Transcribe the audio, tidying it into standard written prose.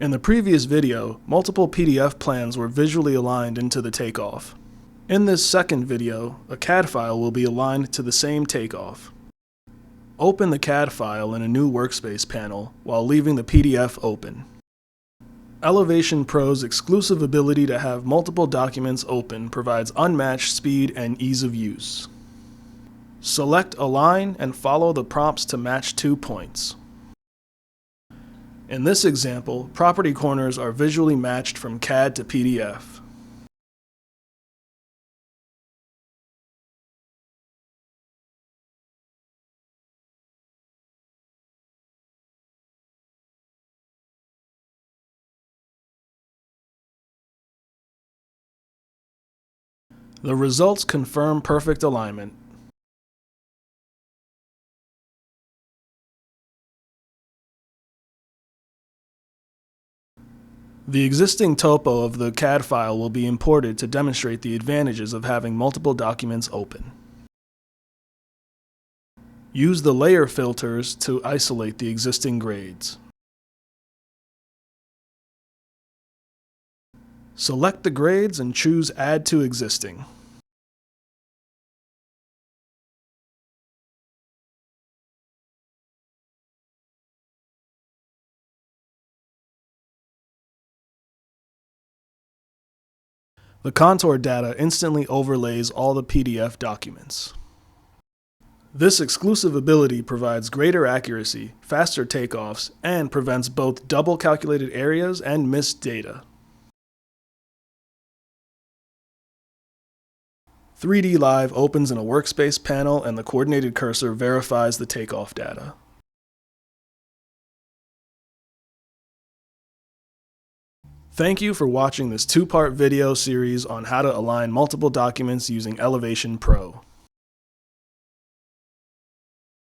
In the previous video, multiple PDF plans were visually aligned into the takeoff. In this second video, a CAD file will be aligned to the same takeoff. Open the CAD file in a new workspace panel while leaving the PDF open. Elevation Pro's exclusive ability to have multiple documents open provides unmatched speed and ease of use. Select Align and follow the prompts to match 2 points. In this example, property corners are visually matched from CAD to PDF. The results confirm perfect alignment. The existing topo of the CAD file will be imported to demonstrate the advantages of having multiple documents open. Use the layer filters to isolate the existing grades. Select the grades and choose Add to Existing. The contour data instantly overlays all the PDF documents. This exclusive ability provides greater accuracy, faster takeoffs, and prevents both double calculated areas and missed data. 3D Live opens in a workspace panel and the coordinated cursor verifies the takeoff data. Thank you for watching this 2-part video series on how to align multiple documents using Elevation Pro.